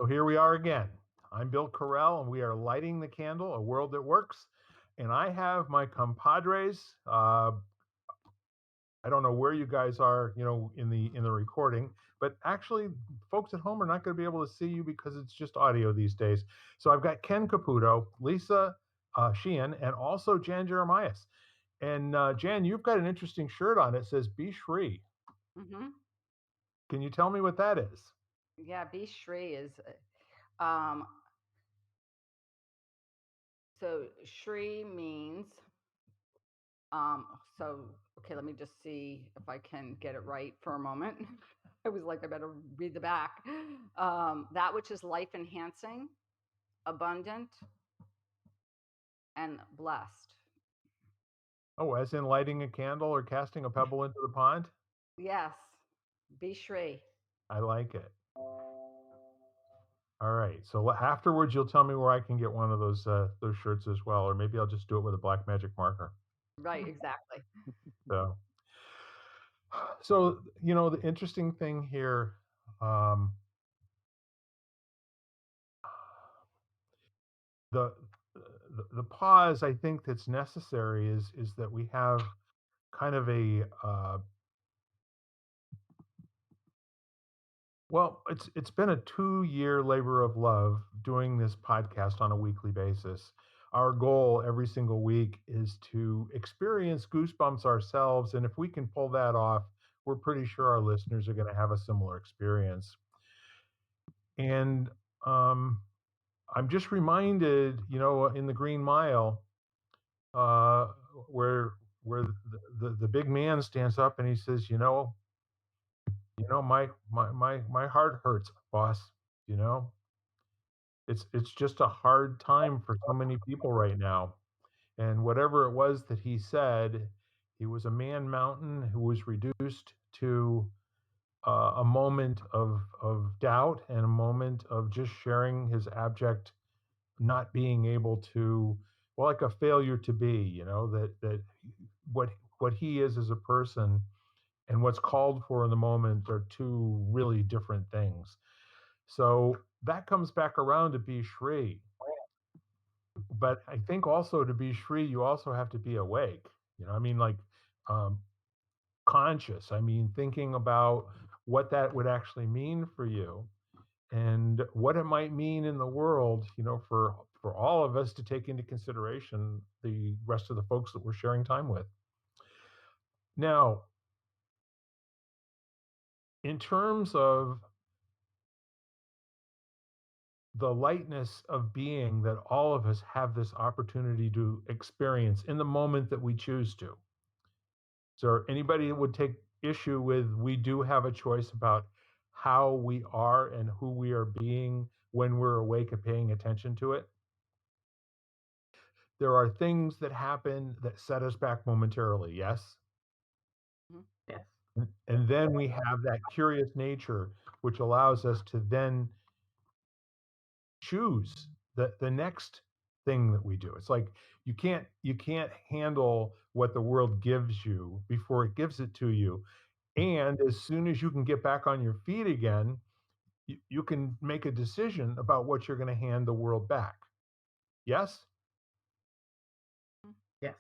So here we are again. I'm Bill Carell, and we are lighting the candle, a world that works. And I have my compadres. I don't know where you guys are, in the recording, but actually, folks at home are not going to be able to see you because it's just audio these days. So I've got Ken Caputo, Lisa Sheehan, and also Jan Jeremias. And Jan, you've got an interesting shirt on. It says "Be Shree." Mm-hmm. Can you tell me what that is? Yeah, be Shree is um so Shree means um so okay, let me just see if I can get it right for a moment. I was like, I better read the back. That which is life enhancing, abundant, and blessed. Oh, as in lighting a candle or casting a pebble into the pond? Yes, be Shree. I like it. All right. So afterwards, you'll tell me where I can get one of those shirts as well, or maybe I'll just do it with a black magic marker. Right, exactly. So, so the interesting thing here, um, the the pause I think that's necessary is that we have kind of a well, it's been a 2-year labor of love doing this podcast on a weekly basis. Our goal every single week is to experience goosebumps ourselves, and if we can pull that off, we're pretty sure our listeners are going to have a similar experience. And um, I'm just reminded, in the Green Mile, uh, where the big man stands up and he says, my heart hurts, boss. You know, it's just a hard time for so many people right now. And whatever it was that he said, he was a man mountain who was reduced to a moment of doubt and a moment of just sharing his abject not being able to, well, like a failure to be, that what what he is as a person and what's called for in the moment are two really different things. So that comes back around to be Shri. But I think also to be Shri, you also have to be awake. I mean, like um, conscious. I mean, thinking about what that would actually mean for you and what it might mean in the world, for all of us to take into consideration the rest of the folks that we're sharing time with. Now, in terms of the lightness of being that all of us have this opportunity to experience in the moment that we choose to. So anybody that would take issue with we do have a choice about how we are and who we are being when we're awake and paying attention to it. There are things that happen that set us back momentarily, yes? Mhm. Yes. And then we have that curious nature which allows us to then choose the next thing that we do. It's like you can't handle what the world gives you before it gives it to you. And as soon as you can get back on your feet again, you can make a decision about what you're going to hand the world back. Yes? Yes.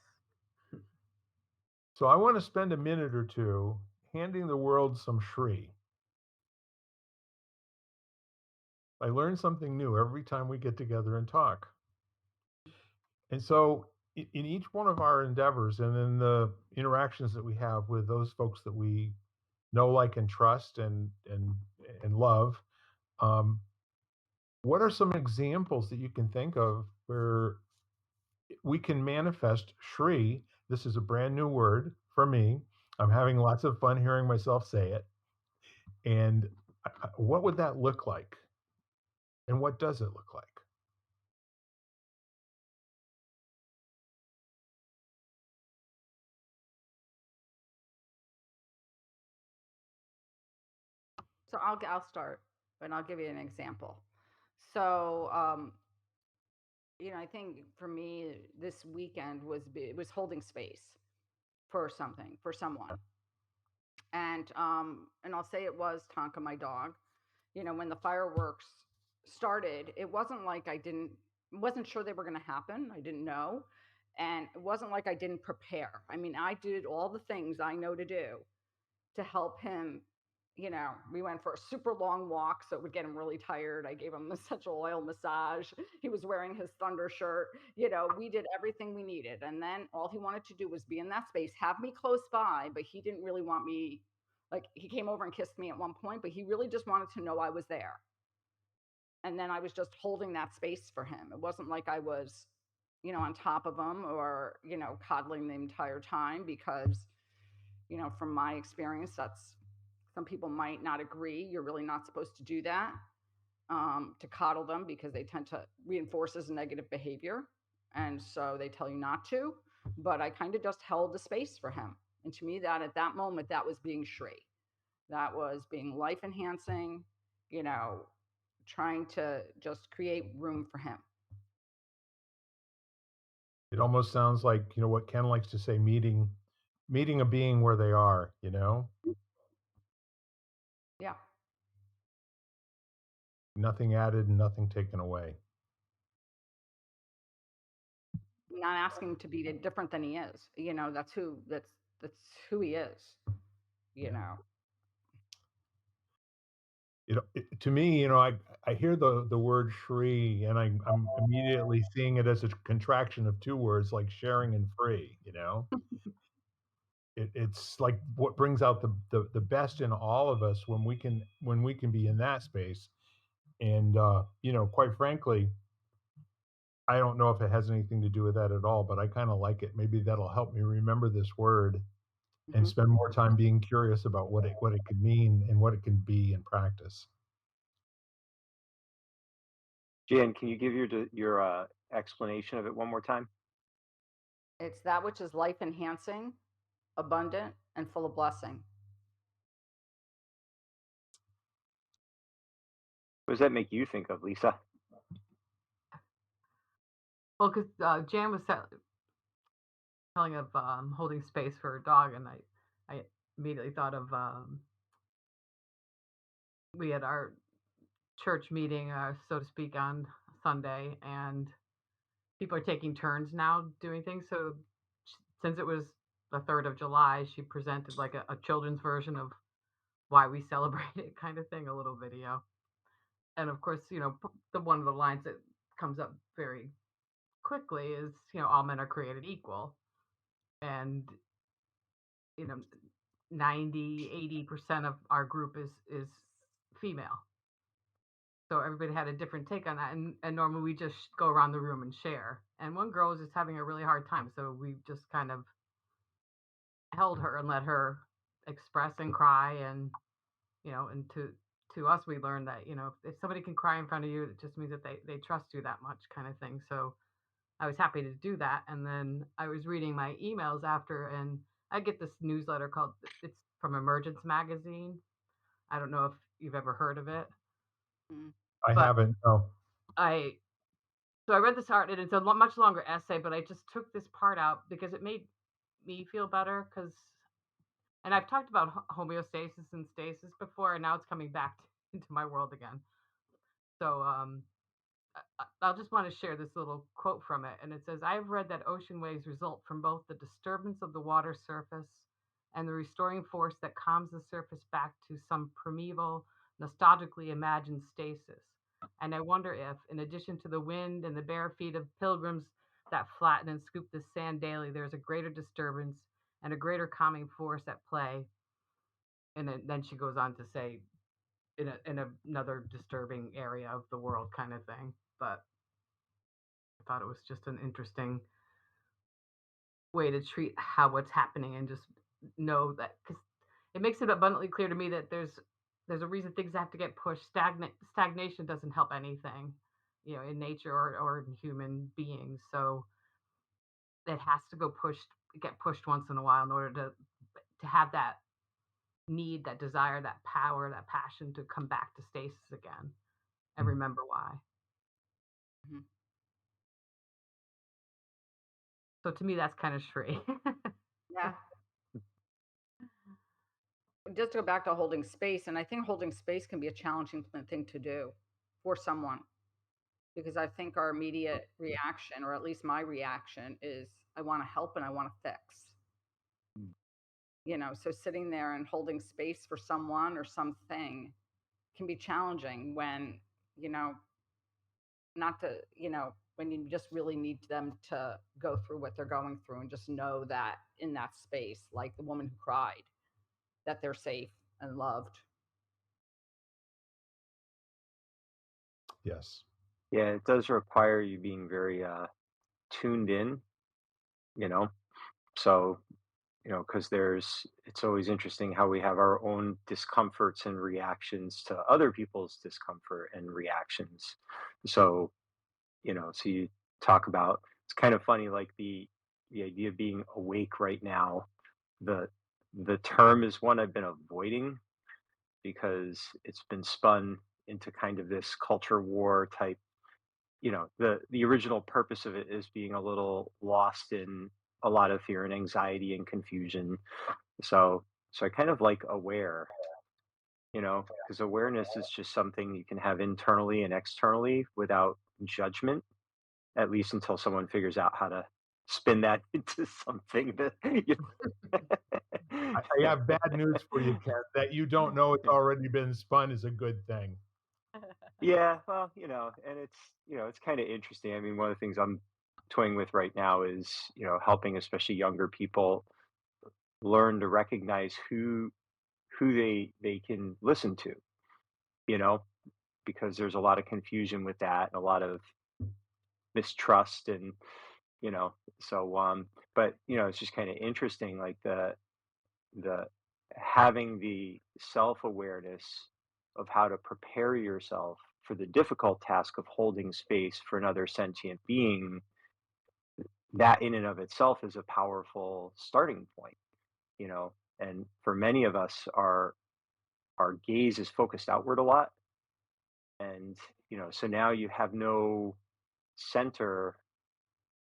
So I want to spend a minute or two handing the world some Shree. I learn something new every time we get together and talk. And so, in each one of our endeavors and in the interactions that we have with those folks that we know, like, and trust and love, um, what are some examples that you can think of where we can manifest Shri? This is a brand new word for me. I'm having lots of fun hearing myself say it. And what would that look like? And what does it look like? So I'll start and I'll give you an example. So I think for me this weekend was holding space for something for someone, and I'll say it was Tonka, my dog. When the fireworks started, it wasn't like I didn't wasn't sure they were going to happen. I didn't know. And it wasn't like I didn't prepare. I mean, I did all the things I know to do to help him. We went for a super long walk, so it would get him really tired. I gave him essential oil massage. He was wearing his thunder shirt. We did everything we needed. And then all he wanted to do was be in that space, have me close by, but he didn't really want me. Like, he came over and kissed me at one point, but he really just wanted to know I was there. And then I was just holding that space for him. It wasn't like I was, on top of him or, coddling the entire time because, from my experience, that's some people might not agree. You're really not supposed to do that, to coddle them because they tend to reinforces negative behavior. And so they tell you not to. But I kind of just held the space for him. And to me, that at that moment, that was being Shree. That was being life enhancing, you know, trying to just create room for him. It almost sounds like, what Ken likes to say, meeting a being where they are, you know? Yeah. Nothing added and nothing taken away. Not asking him to be different than he is. That's who he is, you Yeah. know. To me, I hear the word Shree, and I'm immediately seeing it as a contraction of 2 words like sharing and free, you know? It's like what brings out the best in all of us when we can be in that space, and, quite frankly, I don't know if it has anything to do with that at all, but I kinda like it. Maybe that'll help me remember this word and Mhm. spend more time being curious about what it could mean and what it can be in practice. Jan, can you give your explanation of it one more time? It's that which is life enhancing, abundant, and full of blessing. What does that make you think of, Lisa? Well, because Jan was telling of holding space for her dog, and I immediately thought of we had our church meeting, so to speak, on Sunday, and people are taking turns now doing things. So since it was the 3rd of July, she presented like a children's version of why we celebrate it, kind of thing, a little video. And of course, the one of the lines that comes up very quickly is, all men are created equal. And you know 90-80% of our group is female, so everybody had a different take on that, and normally we just go around the room and share, and one girl was just having a really hard time, so we just kind of held her and let her express and cry, and and to us we learned that if somebody can cry in front of you, it just means that they trust you that much, kind of thing. So I was happy to do that. And then I was reading my emails after, and I get this newsletter called, it's from Emergence Magazine. I don't know if you've ever heard of it, Mm. I but haven't, no. I, so I read this art, and it's a much longer essay, but I just took this part out because it made me feel better. And I've talked about homeostasis and stasis before, and now it's coming back into my world again. So, I'll just want to share this little quote from it. And it says, I have read that ocean waves result from both the disturbance of the water surface and the restoring force that calms the surface back to some primeval, nostalgically imagined stasis. And I wonder if, in addition to the wind and the bare feet of pilgrims that flatten and scoop the sand daily, there's a greater disturbance and a greater calming force at play. And then she goes on to say, in another disturbing area of the world, kind of thing. But I thought it was just an interesting way to treat how what's happening, and just know that, because it makes it abundantly clear to me that there's a reason things have to get pushed. Stagnation doesn't help anything, in nature or in human beings. So it has to get pushed once in a while in order to have that need, that desire, that power, that passion to come back to stasis again and Mm. remember why. Mhm. So to me, that's kind of Shree. Yeah. Just to go back to holding space, and I think holding space can be a challenging thing to do. for someone, because I think our immediate reaction, or at least my reaction, is I want to help and I want to fix. So sitting there and holding space for someone or something can be challenging when, you know, not to, when you just really need them to go through what they're going through and just know that in that space, like the woman who cried, that they're safe and loved. Yes. Yeah, it does require you being very tuned in, you know. So, because it's always interesting how we have our own discomforts and reactions to other people's discomfort and reactions. So, so you talk about, it's kind of funny, like the idea of being awake right now. The the term is one I've been avoiding because it's been spun into kind of this culture war type. The original purpose of it is being a little lost in a lot of fear and anxiety and confusion. So so I kind of like aware, because awareness is just something you can have internally and externally without judgment, at least until someone figures out how to spin that into something that I have bad news for you, Ken. That you don't know it's already been spun is a good thing. Yeah, well, and it's kind of interesting. I mean, one of the things I'm toying with right now is, helping especially younger people learn to recognize who they can listen to, you know, because there's a lot of confusion with that and a lot of mistrust and, you know, so but it's just kind of interesting, like the having the self-awareness of how to prepare yourself for the difficult task of holding space for another sentient being. That in and of itself is a powerful starting point, and for many of us, our gaze is focused outward a lot, and so now you have no center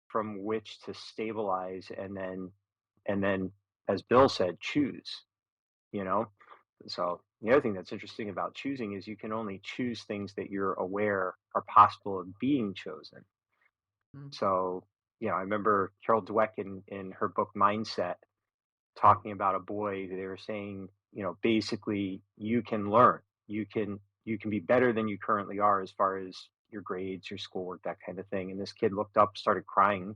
from which to stabilize, and then as Bill said, choose, you know so the other thing that's interesting about choosing is you can only choose things that you're aware are possible of being chosen. Mm. So I remember Carol Dweck in her book Mindset talking about a boy. They were saying, basically, you can learn, you can be better than you currently are as far as your grades, your schoolwork, that kind of thing. And this kid looked up, started crying,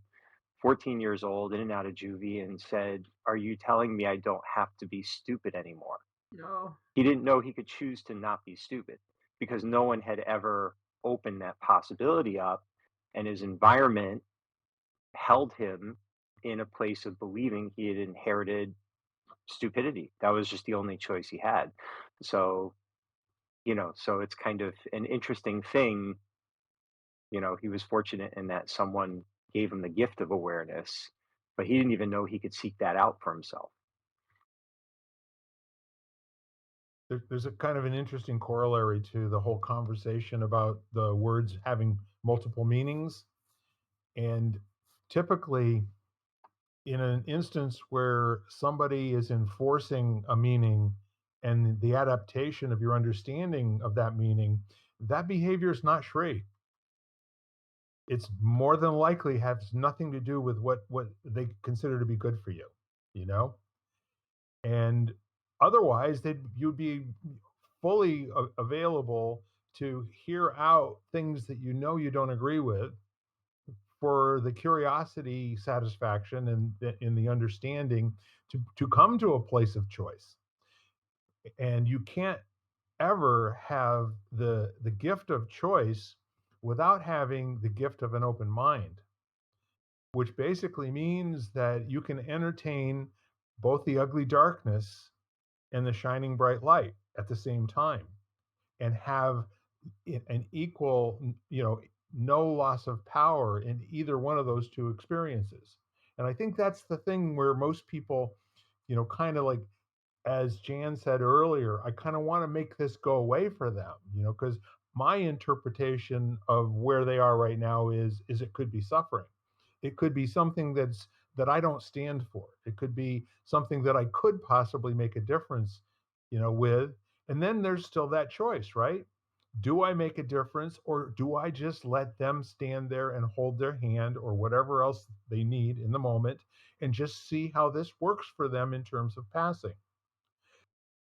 14 years old, in and out of juvie, and said, "Are you telling me I don't have to be stupid anymore?" No. He didn't know he could choose to not be stupid because no one had ever opened that possibility up, and his environment held him in a place of believing he had inherited stupidity. That was just the only choice he had. So, so it's kind of an interesting thing. He was fortunate in that someone gave him the gift of awareness, but he didn't even know he could seek that out for himself. There's a kind of an interesting corollary to the whole conversation about the words having multiple meanings. And typically, in an instance where somebody is enforcing a meaning and the adaptation of your understanding of that meaning, that behavior is not Shree. It's more than likely has nothing to do with what they consider to be good for you, you know? And otherwise, you'd be fully available to hear out things that you don't agree with for the curiosity satisfaction and in the understanding to come to a place of choice. And you can't ever have the gift of choice without having the gift of an open mind, which basically means that you can entertain both the ugly darkness and the shining bright light at the same time and have an equal, no loss of power in either one of those two experiences. And I think that's the thing where most people, kind of like, as Jan said earlier, I kind of want to make this go away for them, because my interpretation of where they are right now is it could be suffering. It could be something that I don't stand for. It could be something that I could possibly make a difference, with. And then there's still that choice, right? Do I make a difference, or do I just let them stand there and hold their hand or whatever else they need in the moment and just see how this works for them in terms of passing?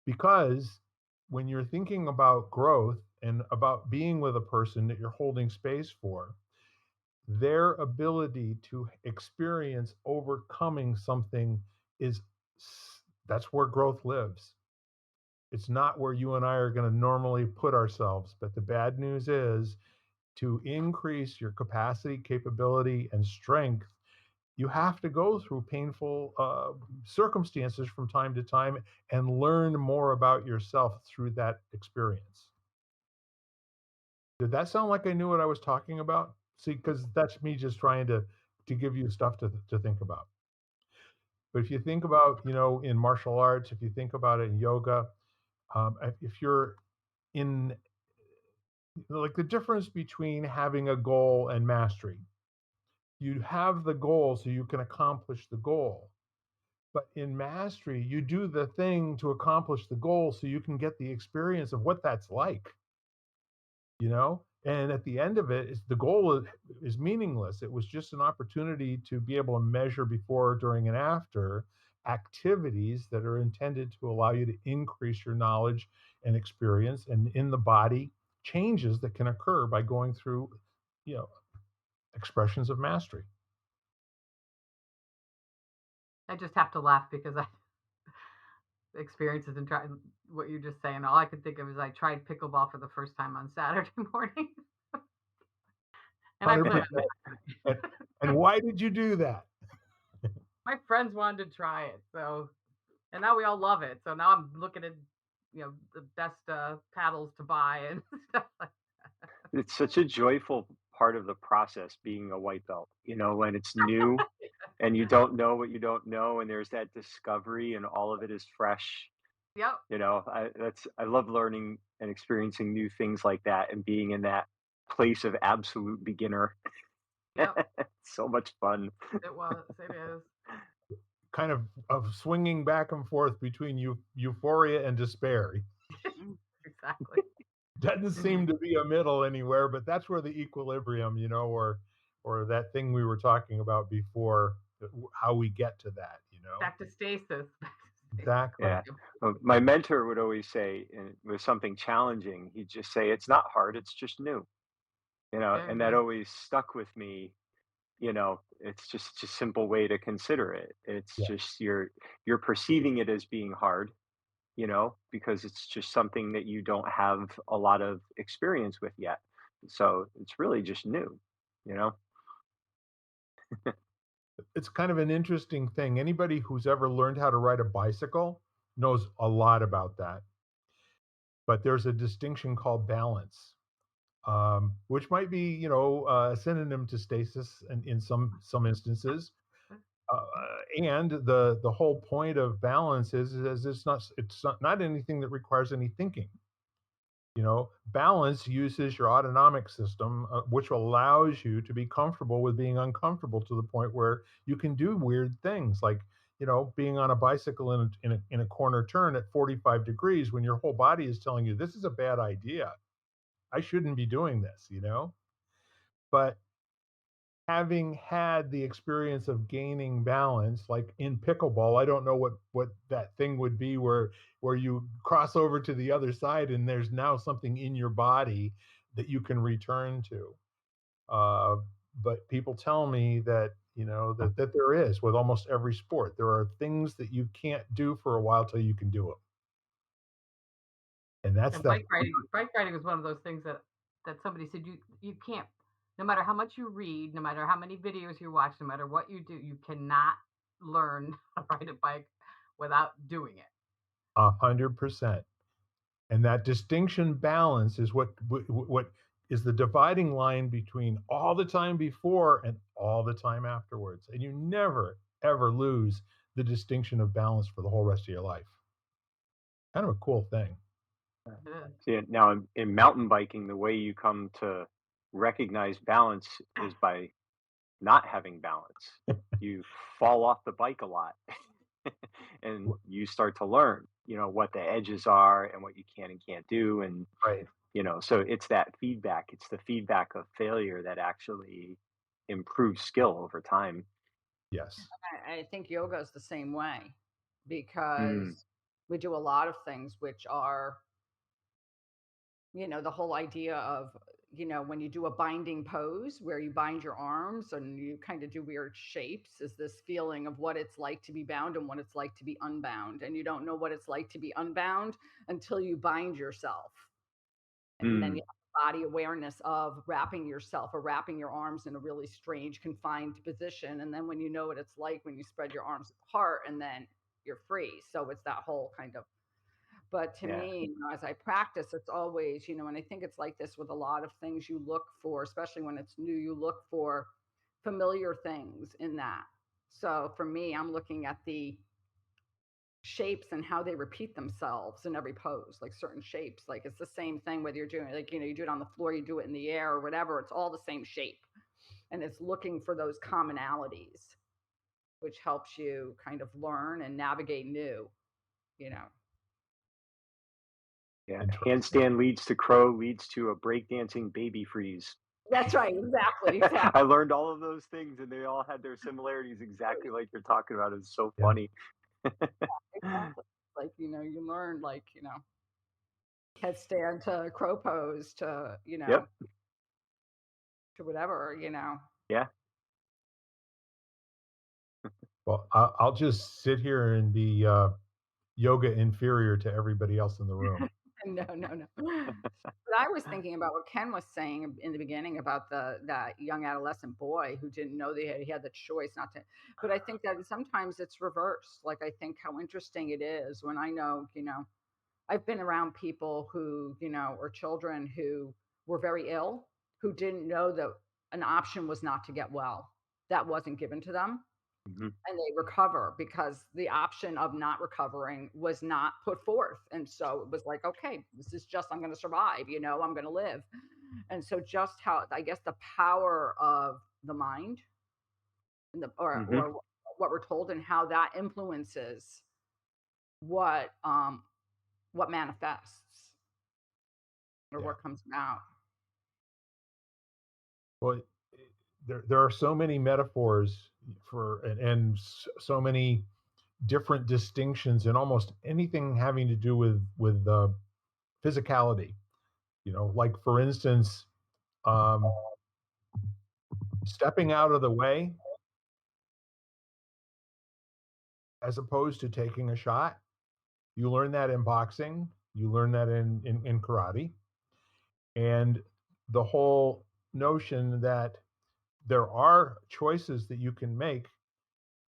Because when you're thinking about growth and about being with a person that you're holding space for, their ability to experience overcoming something is that's where growth lives. It's not where you and I are going to normally put ourselves. But the bad news is, to increase your capacity, capability, and strength, you have to go through painful circumstances from time to time and learn more about yourself through that experience. Did that sound like I knew what I was talking about? See, because that's me just trying to give you stuff to think about. But if you think about, in martial arts, if you think about it in yoga, if you're in, like, the difference between having a goal and mastery, you have the goal so you can accomplish the goal. But in mastery, you do the thing to accomplish the goal so you can get the experience of what that's like, And at the end of it, the goal is meaningless. It was just an opportunity to be able to measure before, during, and after activities that are intended to allow you to increase your knowledge and experience, and in the body, changes that can occur by going through, you know, expressions of mastery. I just have to laugh because I experiences and try what you're just saying. All I could think of is I tried pickleball for the first time on Saturday morning, and I plan 100%. on And, and why did you do that? my friends wanted to try it, so and now we all love it. So now I'm looking at the best paddles to buy and stuff like. It's such a joyful part of the process being a white belt, when it's new and you don't know what you don't know, and there's that discovery and all of it is fresh. Yep, I love learning and experiencing new things like that and being in that place of absolute beginner. yep, So much fun. it is Kind of swinging back and forth between euphoria and despair. Mm. exactly. Doesn't seem to be a middle anywhere, but that's where the equilibrium, or that thing we were talking about before, how we get to that. Back to stasis. Back to stasis. Exactly. Yeah. My mentor would always say, and with something challenging, he'd just say, "It's not hard, it's just new." There And it that is. always stuck with me. It's just a simple way to consider it. It's Yeah. just you're perceiving it as being hard, because it's just something that you don't have a lot of experience with yet. So it's really just new, you know? It's kind of an interesting thing. Anybody who's ever learned how to ride a bicycle knows a lot about that. But there's a distinction called balance, which might be, a synonym to stasis in some instances. Uh, and the whole point of balance is it's not anything that requires any thinking. Balance uses your autonomic system, which allows you to be comfortable with being uncomfortable to the point where you can do weird things, like, being on a bicycle in a corner turn at 45 degrees when your whole body is telling you this is a bad idea. I shouldn't be doing this. But having had the experience of gaining balance, like in pickleball, I don't know what that thing would be where you cross over to the other side and there's now something in your body that you can return to. Uh, but people tell me that, that there is, with almost every sport, there are things that you can't do for a while till you can do them, and that's And that. bike riding was one of those things that somebody said you can't, no matter how much you read, no matter how many videos you watch, no matter what you do, you cannot learn how to ride a bike without doing it. 100%. And that distinction balance is what is the dividing line between all the time before and all the time afterwards. And you never ever lose the distinction of balance for the whole rest of your life. Kind of a cool thing. It is. See, now in mountain biking, the way you come to recognize balance is by not having balance. You fall off the bike a lot and you start to learn, what the edges are and what you can and can't do. And Right. So it's that feedback. It's the feedback of failure that actually improves skill over time. Yes. I think yoga is the same way Mm, because we do a lot of things which are, the whole idea of, when you do a binding pose where you bind your arms and you kind of do weird shapes, is this feeling of what it's like to be bound and what it's like to be unbound. And you don't know what it's like to be unbound until you bind yourself. And then mm, you have body awareness of wrapping yourself or wrapping your arms in a really strange, confined position. And then when you know what it's like when you spread your arms apart and then you're free. So it's that whole kind of, but to yeah, me, as I practice, it's always, and I think it's like this with a lot of things you look for, especially when it's new, you look for familiar things in that. So for me, I'm looking at the shapes and how they repeat themselves in every pose, like certain shapes. Like it's the same thing whether you're doing, like, you do it on the floor, you do it in the air or whatever, it's all the same shape. And it's looking for those commonalities, which helps you kind of learn and navigate new, you know. yeah. Interesting. Handstand leads to crow leads to a breakdancing baby freeze. That's right. Exactly. Exactly. I learned all of those things, and they all had their similarities exactly like you're talking about. It's so Yeah. funny. Exactly. Like, you learn, like, headstand to crow pose to, Yep. to whatever, Yeah. Well, I'll just sit here and be yoga inferior to everybody else in the room. No, no, no. But I was thinking about what Ken was saying in the beginning about that young adolescent boy who didn't know that he had the choice not to. But I think that sometimes it's reversed. Like I think how interesting it is when I know, I've been around people who, or children who were very ill, who didn't know that an option was not to get well. That wasn't given to them. Hmm. And they recover because the option of not recovering was not put forth. And so it was like, okay, this is just, I'm going to survive, I'm going to live. And so just how, I guess, the power of the mind and Hmm. or what we're told and how that influences what, what manifests or Yeah. what comes out. Well, there are so many metaphors for and so many different distinctions in almost anything having to do with physicality. Like for instance, um, stepping out of the way as opposed to taking a shot. You learn that in boxing. You learn that in karate, and the whole notion that there are choices that you can make,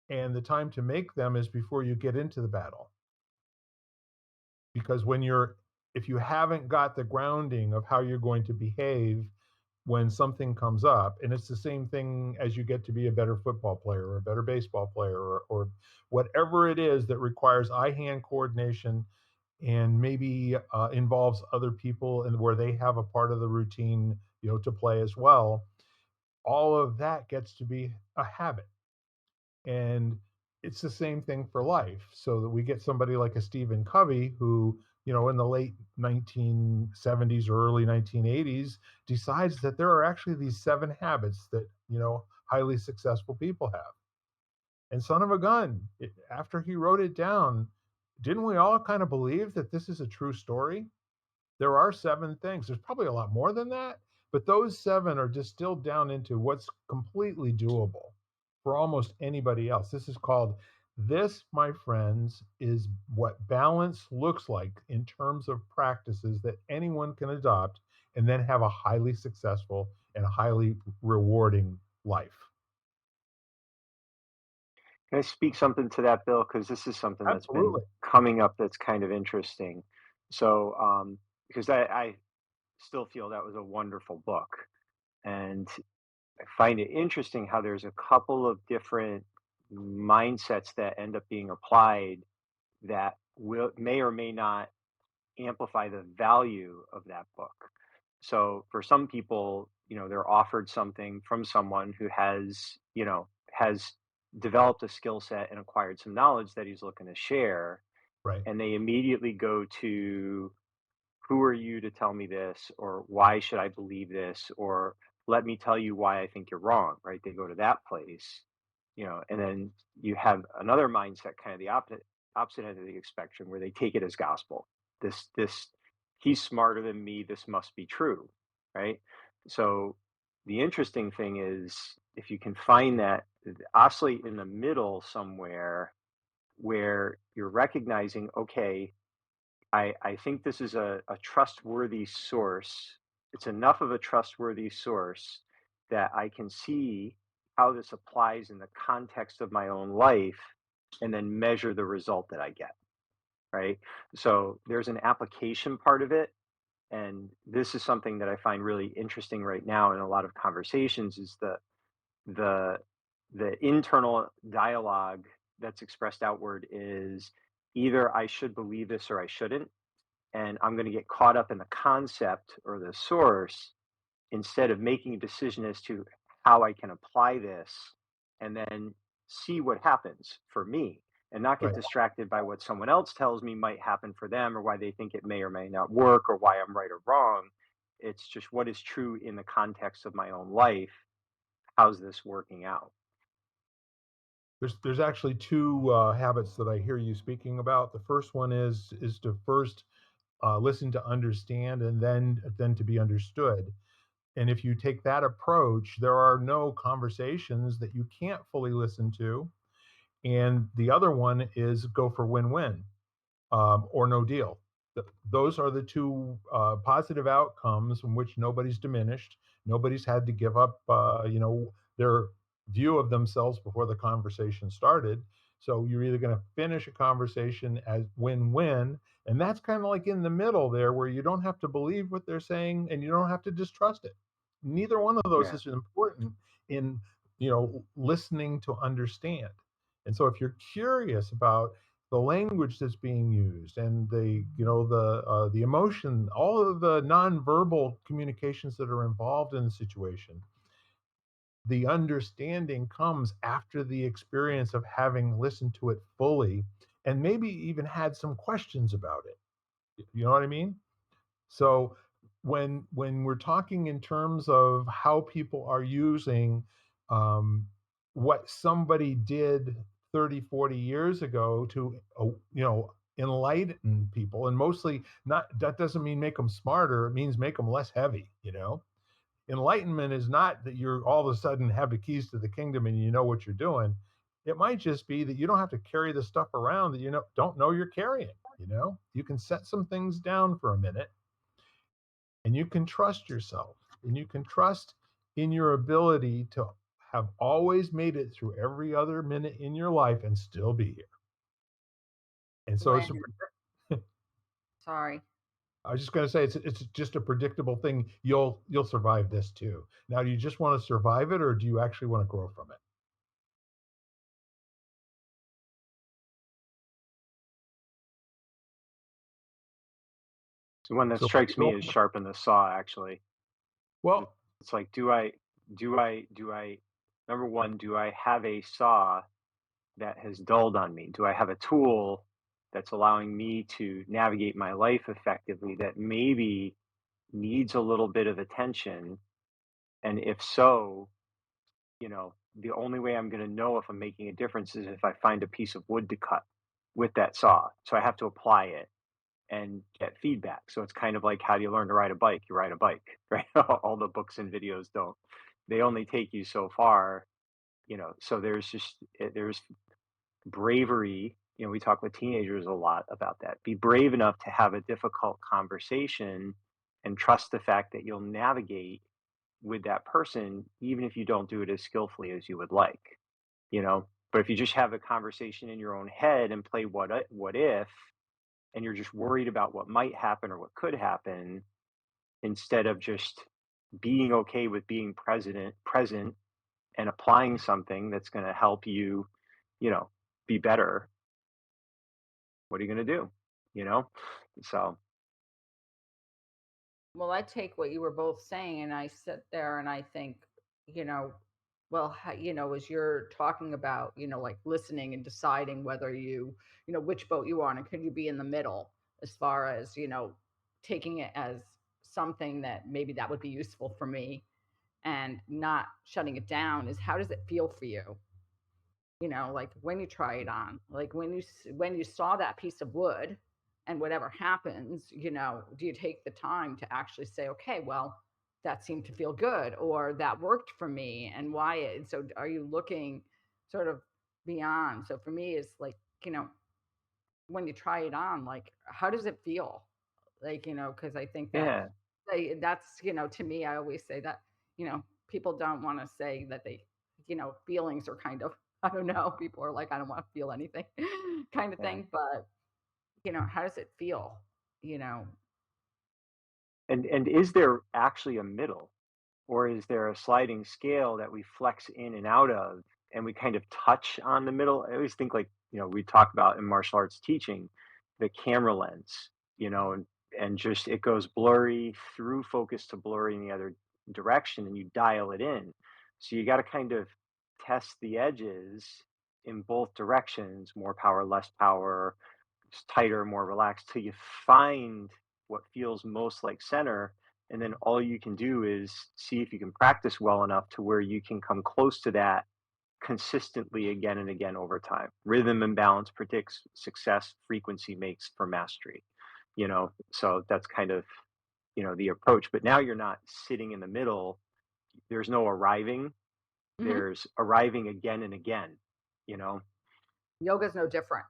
and the time to make them is before you get into the battle. Because if you haven't got the grounding of how you're going to behave when something comes up, and it's the same thing as you get to be a better football player or a better baseball player or whatever it is that requires eye-hand coordination and maybe involves other people and where they have a part of the routine, to play as well. All of that gets to be a habit. And it's the same thing for life. So that we get somebody like a Stephen Covey who, in the late 1970s or early 1980s decides that there are actually these 7 habits that, highly successful people have. And son of a gun, after he wrote it down, didn't we all kind of believe that this is a true story? There are 7 things. There's probably a lot more than that, but those 7 are distilled down into what's completely doable for almost anybody else. This, my friends, is what balance looks like in terms of practices that anyone can adopt and then have a highly successful and highly rewarding life. Can I speak something to that, Bill? Because this is something that's been Absolutely. coming up that's kind of interesting. So, because I still feel that was a wonderful book. And I find it interesting how there's a couple of different mindsets that end up being applied that may or may not amplify the value of that book. So for some people, they're offered something from someone who has developed a skill set and acquired some knowledge that he's looking to share, Right. and they immediately go to who are you to tell me this, or why should I believe this, or let me tell you why I think you're wrong, right? They go to that place, and then you have another mindset, kind of the opposite end of the spectrum, where they take it as gospel. This he's smarter than me, this must be true, right? So the interesting thing is, if you can find that, oscillate in the middle somewhere, where you're recognizing, okay, I think this is a trustworthy source. It's enough of a trustworthy source that I can see how this applies in the context of my own life, and then measure the result that I get, right? So there's an application part of it. And this is something that I find really interesting right now in a lot of conversations, is the the internal dialogue that's expressed outward is either I should believe this or I shouldn't, and I'm going to get caught up in the concept or the source, instead of making a decision as to how I can apply this, and then see what happens for me, and not get Right. distracted by what someone else tells me might happen for them, or why they think it may or may not work, or why I'm right or wrong. It's just what is true in the context of my own life. How's this working out? There's actually two habits that I hear you speaking about. The first one is to first listen to understand, and then to be understood. And if you take that approach, there are no conversations that you can't fully listen to. And the other one is go for win-win, or no deal. Those are the two positive outcomes in which nobody's diminished. Nobody's had to give up, their view of themselves before the conversation started. So you're either going to finish a conversation as win-win, and that's kind of like in the middle there, where you don't have to believe what they're saying and you don't have to distrust it. Neither one of those Yeah. is important in listening to understand. And so if you're curious about the language that's being used, and the emotion, all of the nonverbal communications that are involved in the situation, the understanding comes after the experience of having listened to it fully, and maybe even had some questions about it. You know what I mean? So when we're talking in terms of how people are using um, what somebody did 30, 40 years ago to enlighten people, and mostly, not that doesn't mean make them smarter, it means make them less heavy. Enlightenment is not that you're all of a sudden have the keys to the kingdom and you know what you're doing. It might just be that you don't have to carry the stuff around that don't know you're carrying. You can set some things down for a minute, and you can trust yourself, and you can trust in your ability to have always made it through every other minute in your life and still be here. And so When, sorry. I was just going to say, it's just a predictable thing. You'll survive this too. Now, do you just want to survive it, or do you actually want to grow from it? So one that So, strikes me as sharpen the saw, actually. well, It's like, do I, number one, do I have a saw that has dulled on me? Do I have a tool that's allowing me to navigate my life effectively that maybe needs a little bit of attention? And if so, the only way I'm going to know if I'm making a difference is if I find a piece of wood to cut with that saw. So I have to apply it and get feedback. So it's kind of like, how do you learn to ride a bike? You ride a bike, right? All the books and videos don't. They only take you so far, So there's bravery. We talk with teenagers a lot about that. Be brave enough to have a difficult conversation, and trust the fact that you'll navigate with that person, even if you don't do it as skillfully as you would like, But if you just have a conversation in your own head and play what if, and you're just worried about what might happen or what could happen, instead of just being okay with being present and applying something that's going to help you, you know, be better, what are you going to do? You know? So, Well, I take what you were both saying and I sit there and I think, you know, well, as you're talking about, like listening and deciding whether which boat you on, and could you be in the middle as far as, taking it as something that maybe that would be useful for me and not shutting it down, is how does it feel for you? Like when you try it on, like when you saw that piece of wood and whatever happens, do you take the time to actually say, okay, well, that seemed to feel good, or that worked for me, and why so are you looking sort of beyond? So for me, it's like, you know when you try it on, like, how does it feel? Like, because I think that Yeah. that's, to me, I always say that, people don't want to say that they, feelings are kind of, I don't know, people are like, I don't want to feel anything kind of Yeah. thing. But, how does it feel? You know, And is there actually a middle? Or is there a sliding scale that we flex in and out of and we kind of touch on the middle? I always think, like, we talk about in martial arts teaching, the camera lens, and just it goes blurry through focus to blurry in the other direction, and you dial it in. So you got to kind of test the edges in both directions, more power, less power, tighter, more relaxed, till you find what feels most like center. And then all you can do is see if you can practice well enough to where you can come close to that consistently again and again over time. Rhythm and balance predicts success, frequency makes for mastery. So that's kind of, the approach. But now you're not sitting in the middle. There's no arriving, hmm there's arriving again and again, you know? yoga's no different,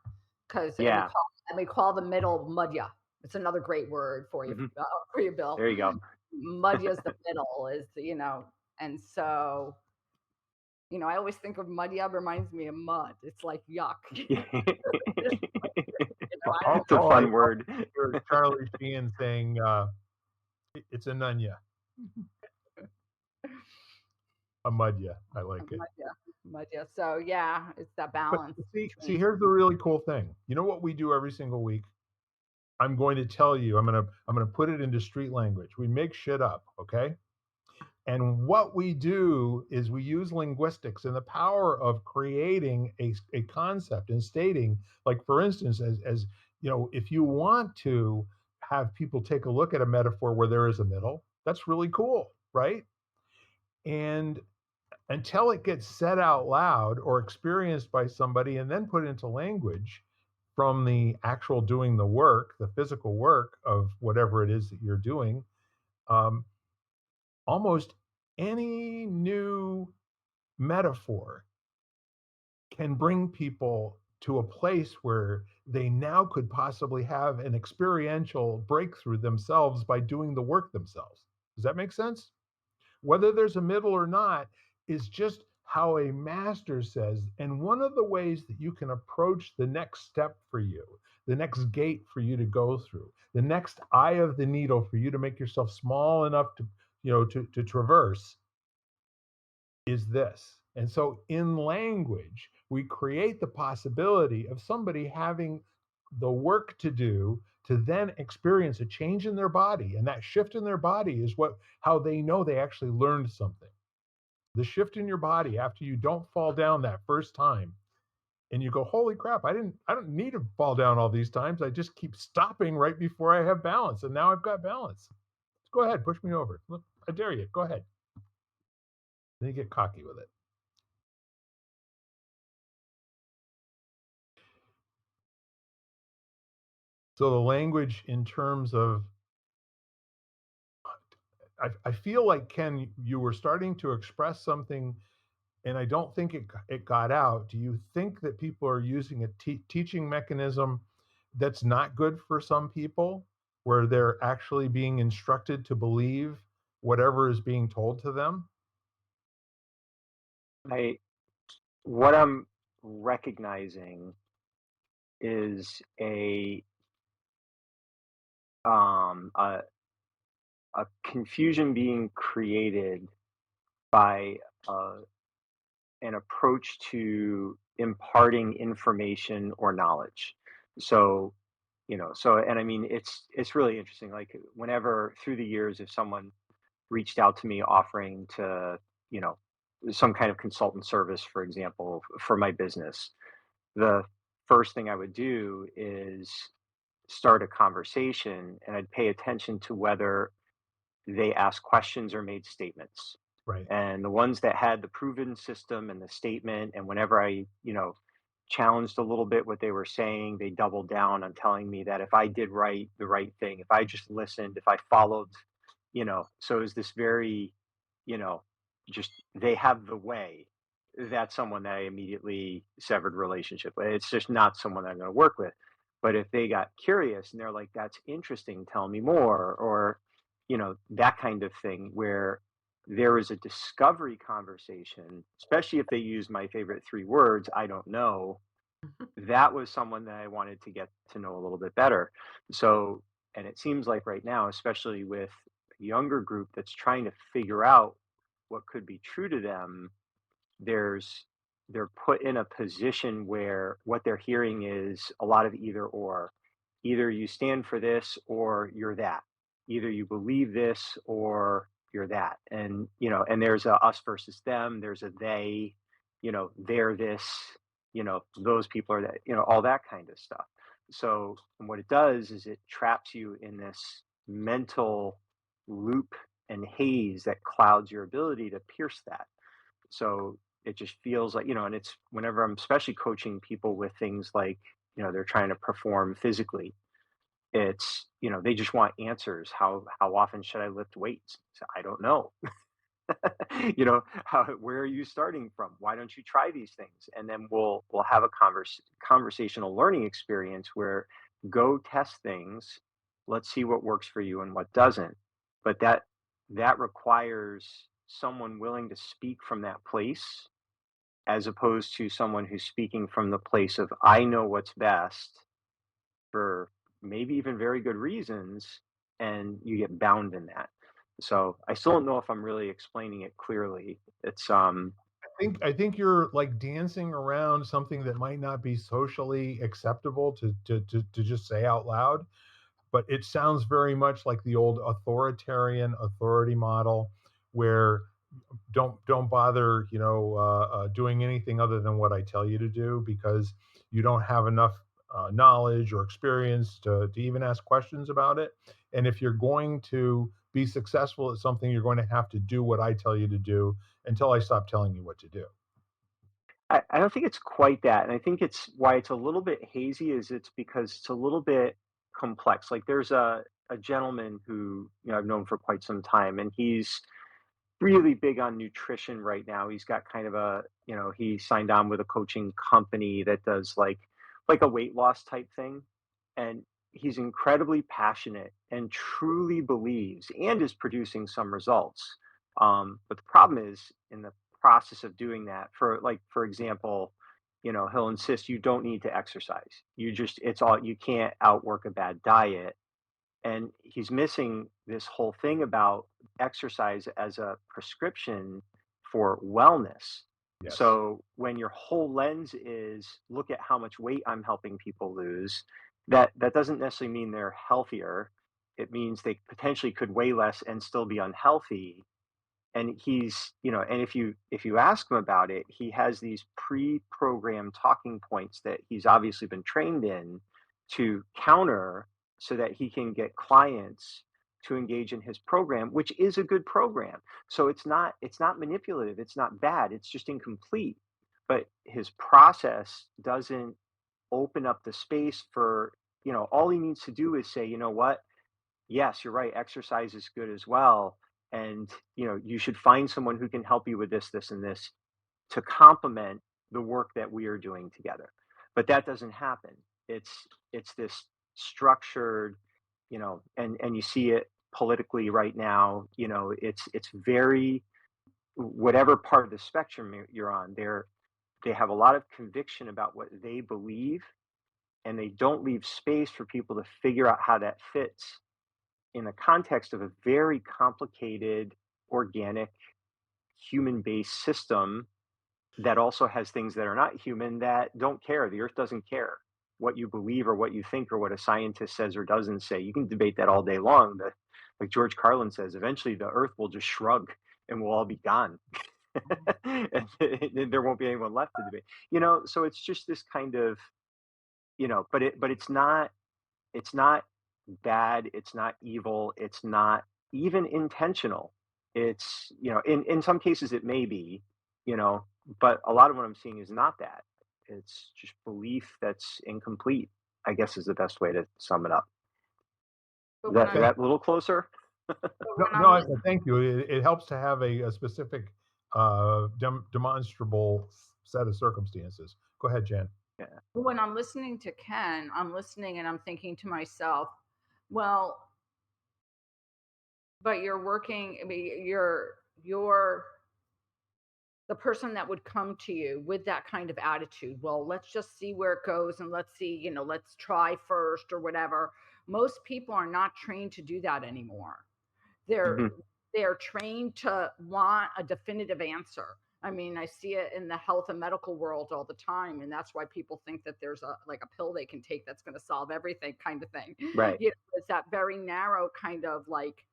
because Yeah. we call the middle mudya. It's another great word for you, Mhm. for you, Bill. There you go. Mudya is the middle, is, and so, I always think of mudya reminds me of mud. It's like yuck. I don't It's a I fun word. hear Charlie Sheen saying, "It's a nunya, a mudya." I like it. mudya, mudya. So yeah, it's that But balance see, between. here's the really cool thing. You know what we do every single week? I'm going to tell you. I'm gonna put it into street language. We make shit up, okay? And what we do is we use linguistics and the power of creating a concept and stating, like, for instance, as if you want to have people take a look at a metaphor where there is a middle, that's really cool, right? And until it gets said out loud or experienced by somebody and then put into language from the actual doing the work, the physical work of whatever it is that you're doing, um, almost any new metaphor can bring people to a place where they now could possibly have an experiential breakthrough themselves by doing the work themselves. Does that make sense? Whether there's a middle or not is just how a master says. And one of the ways that you can approach the next step for you, the next gate for you to go through, the next eye of the needle for you to make yourself small enough to, to traverse, is this. And so in language, we create the possibility of somebody having the work to do to then experience a change in their body. And that shift in their body is how they know they actually learned something. The shift in your body after you don't fall down that first time and you go, holy crap, I don't need to fall down all these times. I just keep stopping right before I have balance. And now I've got balance. Go ahead, push me over. Look, I dare you. Go ahead. Then you get cocky with it. So the language in terms of, I feel like, Ken, you were starting to express something, and I don't think it got out. Do you think that people are using a teaching mechanism that's not good for some people, where they're actually being instructed to believe whatever is being told to them? I What I'm recognizing is um a, a confusion being created by an approach to imparting information or knowledge. So, and I mean, it's really interesting. Like, whenever through the years, if someone reached out to me offering to, you know, some kind of consultant service, for example, for my business, the first thing I would do is start a conversation, and I'd pay attention to whether they asked questions or made statements. Right. And the ones that had the proven system and the statement, and whenever I, challenged a little bit what they were saying, they doubled down on telling me that if I did the right thing, if I just listened, if I followed, so it was this very, you know, just they have the way. That's someone that I immediately severed relationship with. It's just not someone that I'm going to work with. But if they got curious and they're like, that's interesting, tell me more, or, that kind of thing where there is a discovery conversation, especially if they use my favorite three words, I don't know, that was someone that I wanted to get to know a little bit better. So, and it seems like right now, especially with a younger group that's trying to figure out what could be true to them, there's they're put in a position where what they're hearing is a lot of either or. Either you stand for this or you're that. Either you believe this or you're that. And and there's a us versus them, there's a they, they're this, those people are that, all that kind of stuff. So and what it does is it traps you in this mental loop and haze that clouds your ability to pierce that. So it just feels like, and it's whenever I'm especially coaching people with things like, they're trying to perform physically, it's, they just want answers. How often should I lift weights? So I don't know. Where are you starting from? Why don't you try these things? And then we'll have a conversational learning experience where go test things. Let's see what works for you and what doesn't. But that requires someone willing to speak from that place, as opposed to someone who's speaking from the place of I know what's best for maybe even very good reasons, and you get bound in that. So I still don't know if I'm really explaining it clearly. It's I think you're like dancing around something that might not be socially acceptable to just say out loud, but it sounds very much like the old authoritarian authority model where don't bother doing anything other than what I tell you to do because you don't have enough knowledge or experience to even ask questions about it. And if you're going to be successful at something, you're going to have to do what I tell you to do until I stop telling you what to do. I don't think it's quite that, and I think it's why it's a little bit hazy. Is it's because it's a little bit complex. Like there's a gentleman who I've known for quite some time, and he's really big on nutrition right now. He's got kind of he signed on with a coaching company that does like a weight loss type thing. And he's incredibly passionate and truly believes and is producing some results. But the problem is in the process of doing that, for example, he'll insist you don't need to exercise. It's all you can't outwork a bad diet, and he's missing this whole thing about exercise as a prescription for wellness. Yes. So when your whole lens is look at how much weight I'm helping people lose, that doesn't necessarily mean they're healthier. It means they potentially could weigh less and still be unhealthy. And and if you ask him about it, he has these pre-programmed talking points that he's obviously been trained in to counter so that he can get clients to engage in his program, which is a good program. So it's not manipulative, it's not bad, it's just incomplete. But his process doesn't open up the space for, all he needs to do is say, you know what, yes, you're right. Exercise is good as well. And, you should find someone who can help you with this, this, and this to complement the work that we are doing together. But that doesn't happen. It's this structured, and you see it politically right now, it's very whatever part of the spectrum you're on, they have a lot of conviction about what they believe, and they don't leave space for people to figure out how that fits in the context of a very complicated, organic, human based system that also has things that are not human that don't care. The earth doesn't care what you believe or what you think or what a scientist says or doesn't say. You can debate that all day long. Like George Carlin says, eventually the earth will just shrug and we'll all be gone. And there won't be anyone left to debate. So it's just this kind of, but it's not it's not bad, it's not evil, it's not even intentional. It's, in some cases it may be, but a lot of what I'm seeing is not that. It's just belief that's incomplete, I guess is the best way to sum it up. But Is when that I'm Okay. that a little closer? but No, when no, I'm listening, thank you. It helps to have a specific, demonstrable set of circumstances. Go ahead, Jen. Yeah. when I'm listening to Ken, I'm listening and I'm thinking to myself, well, but you're working. I mean, you're the person that would come to you with that kind of attitude. Well, let's just see where it goes and let's see, let's try first or whatever. Most people are not trained to do that anymore. They're Mhm. they're trained to want a definitive answer. I mean, I see it in the health and medical world all the time, and that's why people think that there's a pill they can take that's going to solve everything kind of thing. Right. It's that very narrow kind of like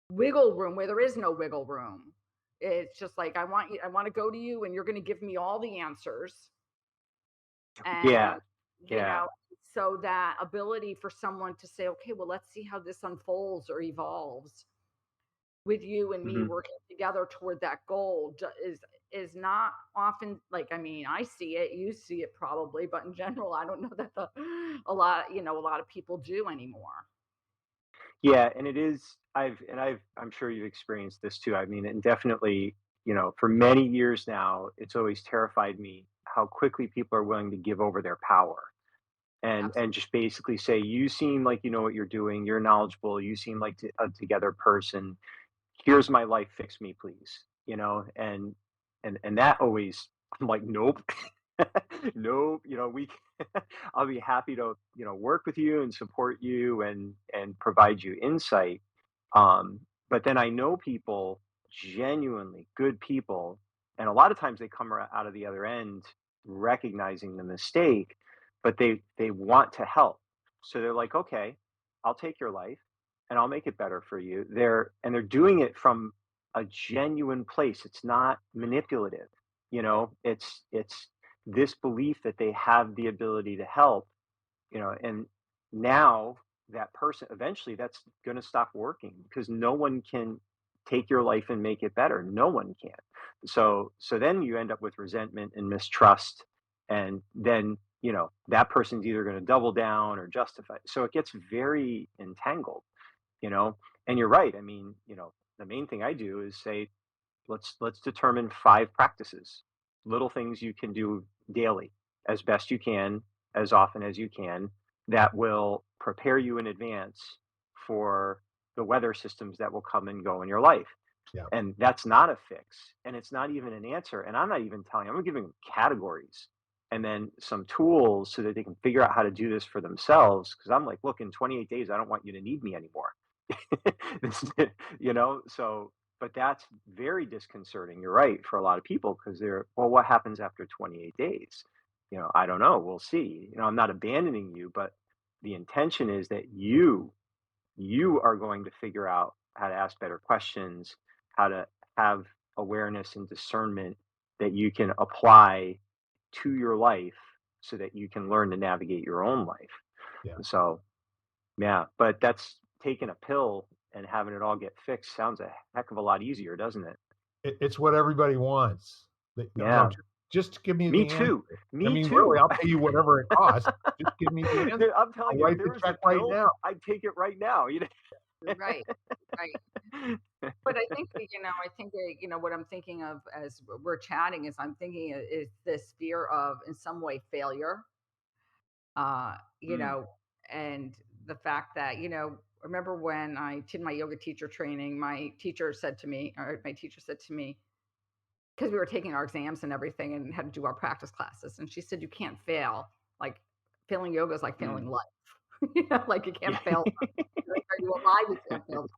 wiggle room where there is no wiggle room. It's just like I want to go to you and you're going to give me all the answers Yeah. and you Yeah. know so that ability for someone to say, okay, well, let's see how this unfolds or evolves with you and me Mhm. working together toward that goal is not often, like, I mean, I see it, you see it probably, but in general I don't know that a lot of people do anymore. Yeah, and it is I'm sure you've experienced this too. I mean, and definitely, for many years now, it's always terrified me how quickly people are willing to give over their power and Absolutely. just basically say, "You seem like you know what you're doing. You're knowledgeable. You seem like a together person. Here's my life. Fix me, please." And that always I'm like, "Nope." Nope, I'll be happy to, work with you and support you and provide you insight. But then I know people, genuinely good people, and a lot of times they come out of the other end recognizing the mistake, but they want to help. So they're like, "Okay, I'll take your life and I'll make it better for you." They're doing it from a genuine place. It's not manipulative. It's this belief that they have the ability to help, and now that person eventually that's going to stop working because no one can take your life and make it better. No one can. So then you end up with resentment and mistrust, and then that person's either going to double down or justify. So it gets very entangled, you know and you're right. I mean, the main thing I do is say, let's determine 5 practices, little things you can do daily, as best you can, as often as you can, that will prepare you in advance for the weather systems that will come and go in your life. Yeah. And that's not a fix, and it's not even an answer, and I'm not even telling I'm giving them categories and then some tools so that they can figure out how to do this for themselves. Because 'cause I'm like, "Look, in 28 days, I don't want you to need me anymore." This so but that's very disconcerting, you're right, for a lot of people because 'cause they're, "Well, what happens after 28 days?" "I don't know, we'll see." "I'm not abandoning you, but the intention is that you are going to figure out how to ask better questions, how to have awareness and discernment that you can apply to your life so that you can learn to navigate your own life." Yeah. So, yeah, but that's taking a pill and having it all get fixed sounds a heck of a lot easier, doesn't it? It's what everybody wants. No, Yeah. just give me Me the too. answer. I Me mean, really, too. I'll pay you whatever it costs. Just give me the answer. I'm I'll telling you, if write there the was a check right pill, now. I'd take it right now. Right, right. But I think I think what I'm thinking of as we're chatting is I'm thinking is this fear of in some way failure, uh, you Mm, know, and the fact that, remember when I did my yoga teacher training, my teacher said to me, because we were taking our exams and everything and had to do our practice classes. And she said, you can't fail. Like failing yoga is like mm. failing life. Like you can't Yeah. fail. Like, are you alive? You can't fail.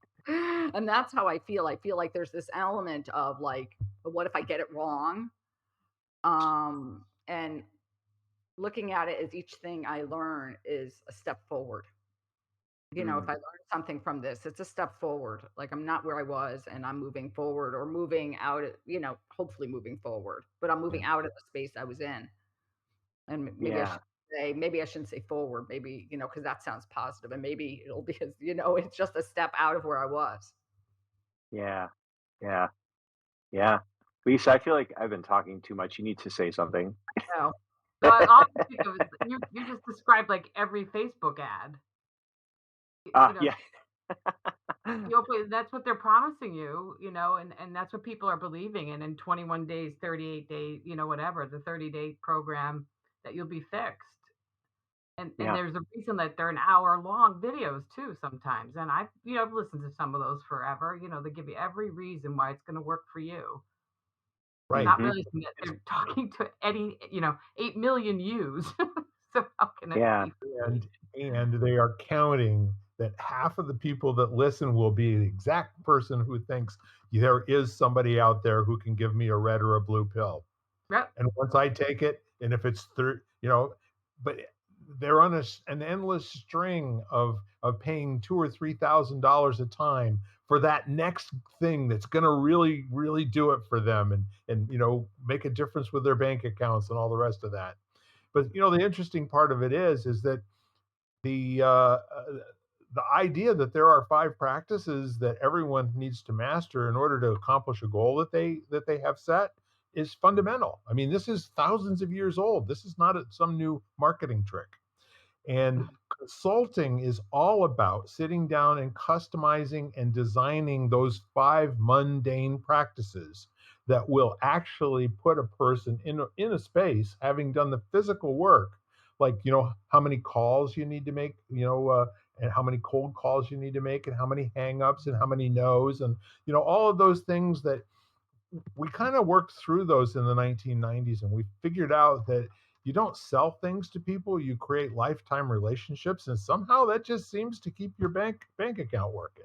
And that's how I feel. I feel like there's this element of like, but what if I get it wrong? And looking at it as each thing I learn is a step forward. If Mm, I learn something from this, it's a step forward. Like I'm not where I was and I'm moving forward or moving out, hopefully moving forward, but I'm Yeah. moving out of the space I was in. And maybe I yeah. should say, maybe I shouldn't say forward, maybe, because that sounds positive, and maybe it'll be, it's just a step out of where I was. Yeah. Yeah. Yeah. Lisa, I feel like I've been talking too much. You need to say something. No. So all I can think of is you just described like every Facebook ad. You know, Yeah. you open, that's what they're promising you, and that's what people are believing in 21 days, 38 days, whatever, the 30-day program that you'll be fixed. And Yeah. there's a reason that they're an hour long videos too sometimes. And I've listened to some of those forever. They give you every reason why it's going to work for you. Right. Not Hmm. realizing that they're talking to any, 8 million views. So how can it Yeah. be? And they are counting that half of the people that listen will be the exact person who thinks there is somebody out there who can give me a red or a blue pill. Yep. And once I take it, and if it's but they're on an endless string of paying $2,000 or $3,000 a time for that next thing that's going to really really do it for them, and make a difference with their bank accounts and all the rest of that. But the interesting part of it is that the the idea that there are five practices that everyone needs to master in order to accomplish a goal that they have set is fundamental. I mean, this is thousands of years old. This is not some new marketing trick. And consulting is all about sitting down and customizing and designing those five mundane practices that will actually put a person in a space, having done the physical work, like how many calls you need to make, and how many cold calls you need to make, and how many hangups, and how many no's, and all of those things that we kind of worked through those in the 1990s, and we figured out that you don't sell things to people, you create lifetime relationships, and somehow that just seems to keep your bank account working.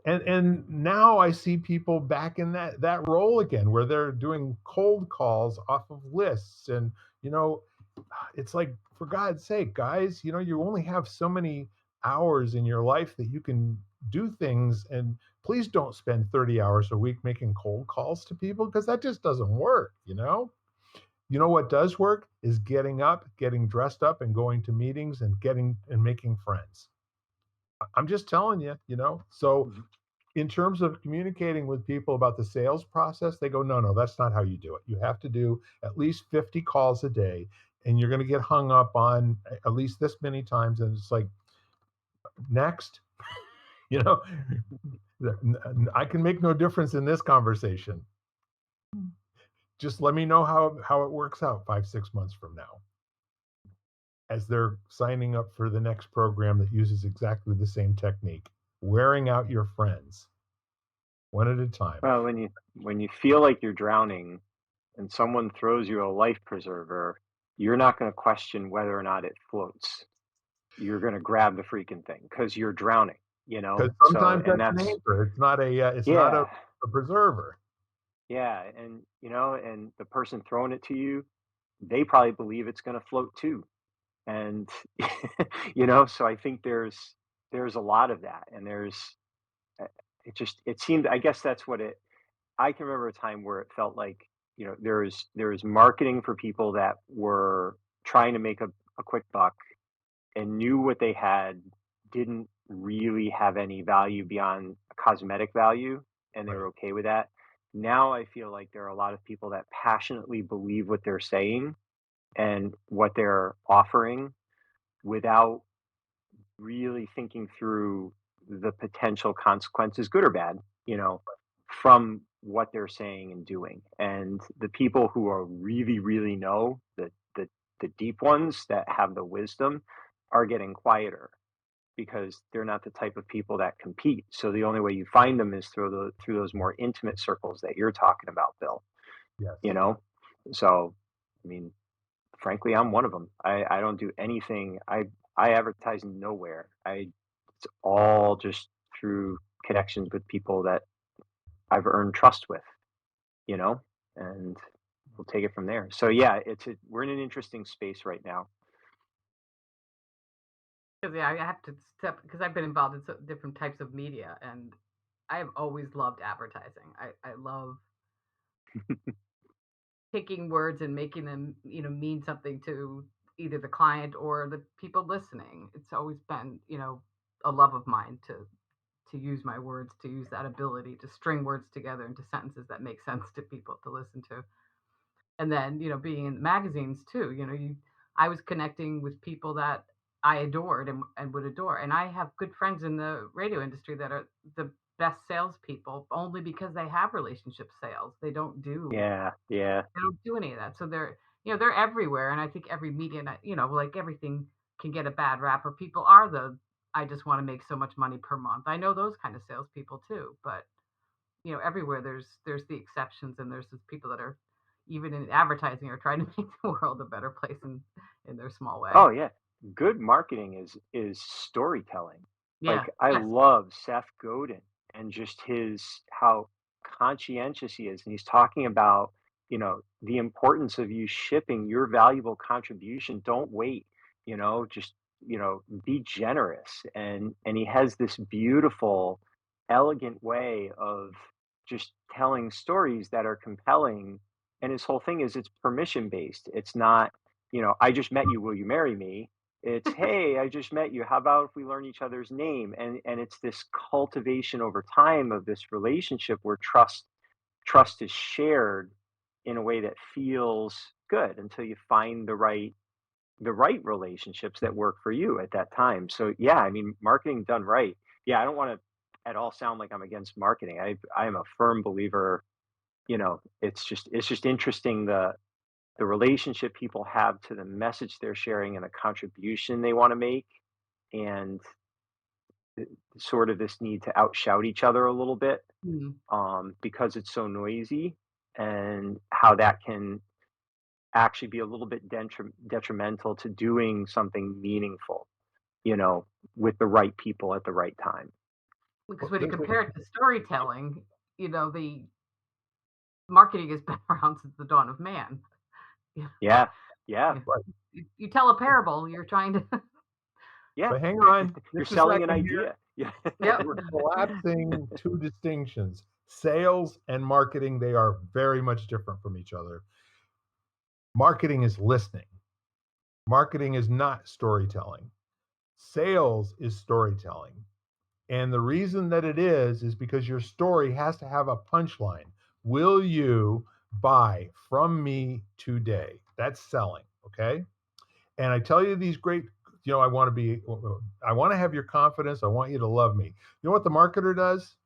And now I see people back in that role again, where they're doing cold calls off of lists, and you know it's like, for God's sake, guys, you only have so many hours in your life that you can do things, and please don't spend 30 hours a week making cold calls to people, because that just doesn't work. What does work is getting up, getting dressed up, and going to meetings, and getting and making friends. I'm just telling you. So Mhm. in terms of communicating with people about the sales process, they go, no, no, that's not how you do it. You have to do at least 50 calls a day, and you're going to get hung up on at least this many times. And it's like, next, you know, I can make no difference in this conversation. Just let me know how it works out 5, 6 months from now, as they're signing up for the next program that uses exactly the same technique, wearing out your friends one at a time. Well, when you feel like you're drowning and someone throws you a life preserver, you're not going to question whether or not it floats. You're going to grab the freaking thing because you're drowning. Because So, sometimes and that's an that's anchor. It's not a yeah, preserver. yeah, and and the person throwing it to you, they probably believe it's going to float too. And so I think there's a lot of that, and uh, it seemed, I guess that's what it. I can remember a time where it felt like, there was marketing for people that were trying to make a quick buck and knew what they had didn't really have any value beyond a cosmetic value, and they were Right. okay with that. Now I feel like there are a lot of people that passionately believe what they're saying and what they're offering without really thinking through the potential consequences, good or bad, you know, from what they're saying and doing. And the people who are really, really know the deep ones that have the wisdom are getting quieter because they're not the type of people that compete. So the only way you find them is through those more intimate circles that you're talking about, Bill. You Yes. know, so I mean, frankly, I'm one of them. I don't do anything. I advertise nowhere. It's all just through connections with people that I've earned trust with, you know, and we'll take it from there. So yeah, we're in an interesting space right now. Because yeah, I have to step because I've been involved in different types of media, and I have always loved advertising. I love taking words and making them, mean something to either the client or the people listening. It's always been, a love of mine to use my words, to use that ability to string words together into sentences that make sense to people to listen to. And then, being in magazines too, I was connecting with people that I adored and would adore. And I have good friends in the radio industry that are the best salespeople only because they have relationship sales. Yeah, yeah. They don't do any of that. So they're everywhere. And I think every media, like everything can get a bad rap, or people are I just want to make so much money per month. I know those kind of salespeople too, but everywhere there's the exceptions, and there's those people that are even in advertising are trying to make the world a better place in their small way. Oh yeah. Good marketing is storytelling. Yeah. Like I Yes. love Seth Godin and just his how conscientious he is. And he's talking about, the importance of you shipping your valuable contribution. Don't wait, just, be generous. And he has this beautiful, elegant way of just telling stories that are compelling. And his whole thing is it's permission based. It's not, I just met you, will you marry me? It's, hey, I just met you. How about if we learn each other's name? And it's this cultivation over time of this relationship where trust is shared in a way that feels good until you find the right relationships that work for you at that time. So yeah, I mean, marketing done right. Yeah, I don't want to at all sound like I'm against marketing. I am a firm believer, it's just interesting the relationship people have to the message they're sharing and the contribution they want to make, and sort of this need to outshout each other a little bit, Mhm. because it's so noisy, and how that can actually be a little bit detrimental to doing something meaningful, you know, with the right people at the right time. Because Well, when you there's a compare it to storytelling, the marketing has been around since the dawn of man. Yeah. Yeah, yeah, Yeah. right. You tell a parable, you're trying to. yeah. But hang on You're just a selling an second here. idea. Yeah. Yep. We're collapsing two distinctions. Sales and marketing, they are very much different from each other. Marketing is listening. Marketing is not storytelling. Sales is storytelling. And the reason that it is because your story has to have a punchline. Will you buy from me today? That's selling, okay? And I tell you these great, I want to have your confidence. I want you to love me. You know what the marketer does?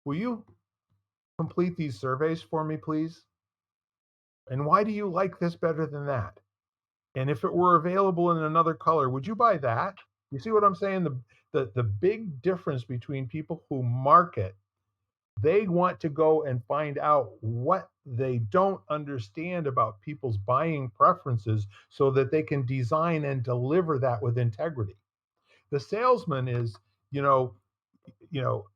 Will you complete these surveys for me, please? And why do you like this better than that? And if it were available in another color, would you buy that? You see what I'm saying? The big difference between people who market, they want to go and find out what they don't understand about people's buying preferences so that they can design and deliver that with integrity. The salesman is, you know, you know,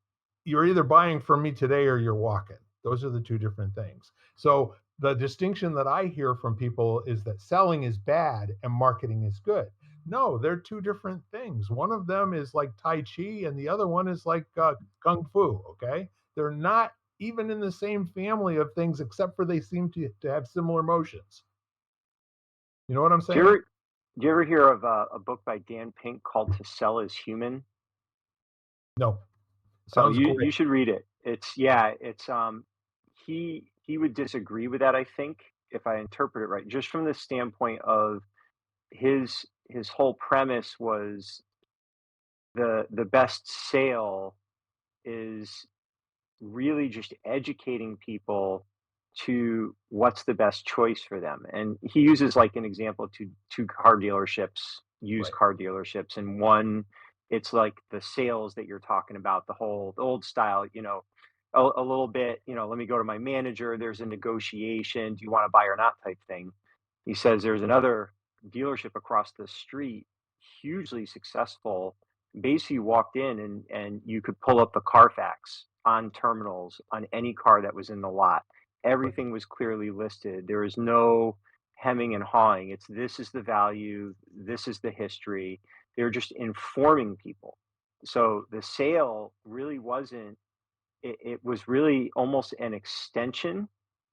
you're either buying from me today or you're walking. Those are the two different things. So the distinction that I hear from people is that selling is bad and marketing is good. No, they're two different things. One of them is like Tai Chi and the other one is like Kung Fu. Okay. They're not even in the same family of things, except for they seem to have similar motions. You know what I'm Do you saying? ever do you ever hear of a book by Dan Pink called To Sell Is Human? No. Oh, Sounds you great. should read it. It's yeah, it's he would disagree with that, I think, if I interpret it right, just from the standpoint of his whole premise was the best sale is really just educating people to what's the best choice for them. And he uses like an example to two car dealerships, used Right. car dealerships, and one, it's like the sales that you're talking about, the old style, a little bit, let me go to my manager, there's a negotiation, do you want to buy or not type thing. He says there's another dealership across the street, hugely successful. Basically, you walked in and you could pull up the Carfax on terminals on any car that was in the lot. Right. Everything was clearly listed. There is no hemming and hawing. It's this is the value, this is the history. They're just informing people. So the sale really wasn't, it was really almost an extension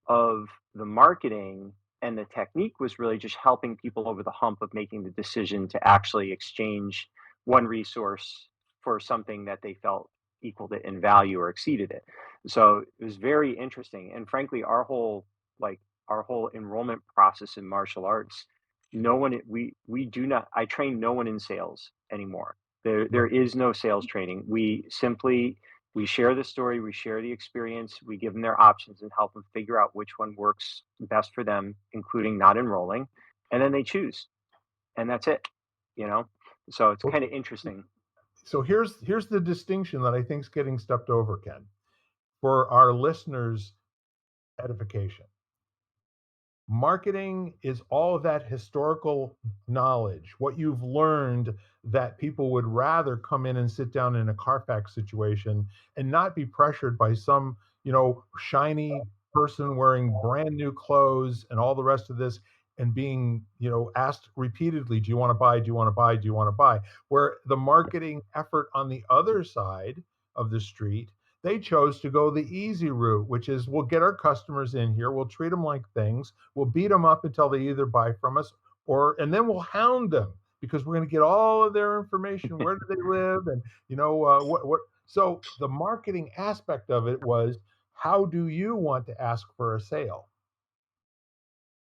of the marketing and the technique was really just helping people over the hump of making the decision to actually exchange one resource for something that they felt equaled it in value or exceeded it. So it was very interesting. And frankly, like our whole enrollment process in martial arts, no one we do not I train no one in sales anymore. There Right. is no sales training. We share the story, we share the experience, we give them their options and help them figure out which one works best for them, including not enrolling, and then they choose, and that's it, you know? So it's Well, kind of interesting. so here's the distinction that I think is getting stepped over, Ken, for our listeners' edification. Marketing is all of that historical knowledge, what you've learned that people would rather come in and sit down in a Carfax situation and not be pressured by some, shiny person wearing brand new clothes and all the rest of this and being, asked repeatedly, do you want to buy? Do you want to buy? Do you want to buy? Where the marketing effort on the other side of the street, they chose to go the easy route, which is we'll get our customers in here, we'll treat them like things, we'll beat them up until they either buy from us and then we'll hound them because we're going to get all of their information. Where do they live? And, what. So the marketing aspect of it was, how do you want to ask for a sale?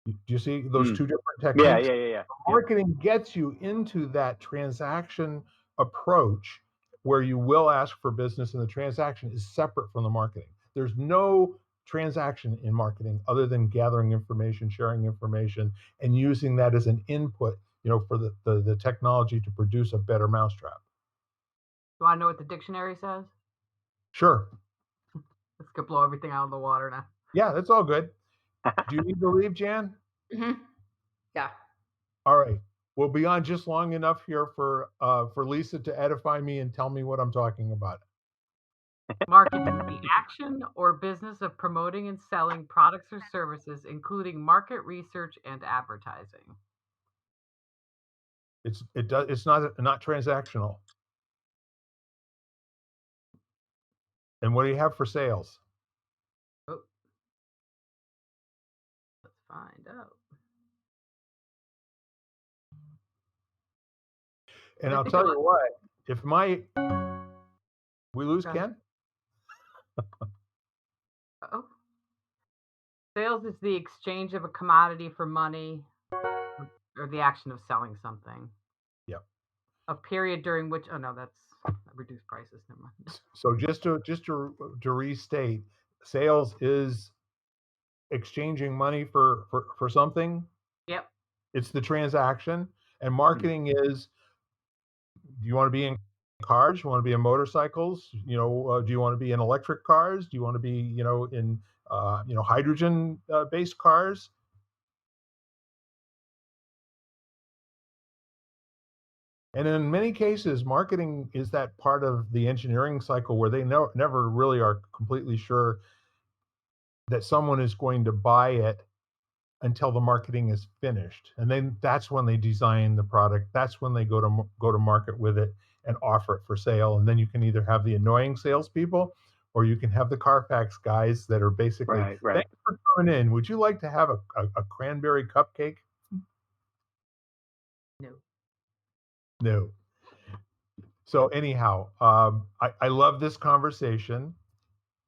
Do you see those Mm. two different Yeah, techniques? yeah, yeah, yeah. Yep. Marketing gets you into that transaction approach where you will ask for business and the transaction is separate from the marketing. There's no transaction in marketing other than gathering information, sharing information, and using that as an input, for the technology to produce a better mousetrap. Do I know what the dictionary says? Sure. This could blow everything out of the water now. Yeah, that's all good. Do you need to leave, Jan? Yeah. All right. We'll be on just long enough here for Lisa to edify me and tell me what I'm talking about. Marketing, the action or business of promoting and selling products or services, including market research and advertising. It's not transactional. And what do you have for sales? Oh, let's find out. And I I'll think a tell lot. you what, if we lose Go ahead. Ken? Oh, sales is the exchange of a commodity for money or the action of selling something. Yep. A period during which, oh no, that's reduced prices. Never mind. So just to restate, sales is exchanging money for something. Yep. It's the transaction. And Mm. marketing is, do you want to be in cars? Do you want to be in motorcycles? Do you want to be in electric cars? Do you want to be, in hydrogen based cars? And in many cases, marketing is that part of the engineering cycle where they never really are completely sure that someone is going to buy it until the marketing is finished. And then that's when they design the product. That's when they go to market with it and offer it for sale. And then you can either have the annoying salespeople or you can have the Carfax guys that are basically, Right, right. thanks for coming in. Would you like to have a cranberry cupcake? No. No. So anyhow, I love this conversation.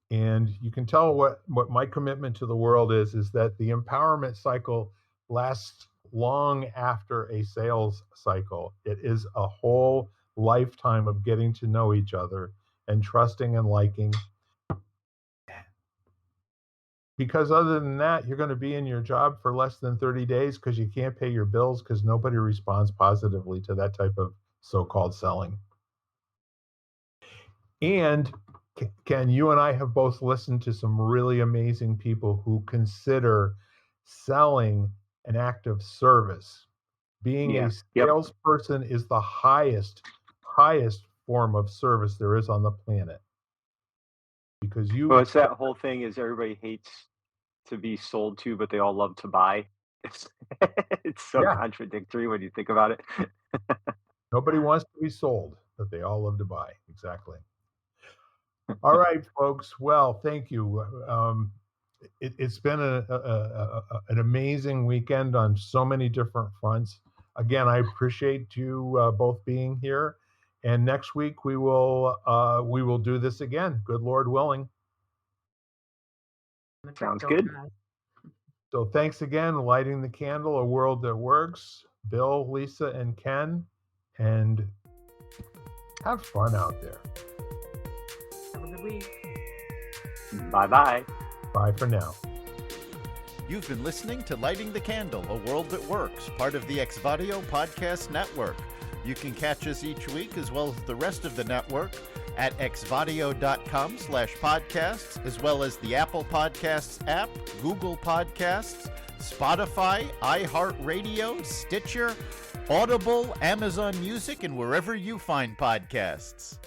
And you can tell what my commitment to the world is that the empowerment cycle lasts long after a sales cycle. It is a whole lifetime of getting to know each other and trusting and liking. Because other than that, you're going to be in your job for less than 30 days because you can't pay your bills because nobody responds positively to that type of so-called selling. And Ken, you and I have both listened to some really amazing people who consider selling an act of service. Being a Yeah. Yep. salesperson is the highest form of service there is on the planet because Well, you it's that whole thing is everybody hates to be sold to, but they all love to buy. It's it's so yeah, contradictory when you think about it. nobody wants to be sold, but they all love to buy. Exactly. All right, folks. Well, thank you. it's been an amazing weekend on so many different fronts. Again, I appreciate you both being here. And next week we will do this again. Good Lord willing. The Sounds crypto good. guy. So thanks again, lighting the candle, a world that works. Bill, Lisa, and Ken, and have fun out there. Have a good week. Bye-bye. Bye for now. You've been listening to Lighting the Candle, a world that works, part of the Exvadio Podcast Network. You can catch us each week, as well as the rest of the network, at exvadio.com/podcasts, as well as the Apple Podcasts app, Google Podcasts, Spotify, iHeartRadio, Stitcher, Audible, Amazon Music, and wherever you find podcasts.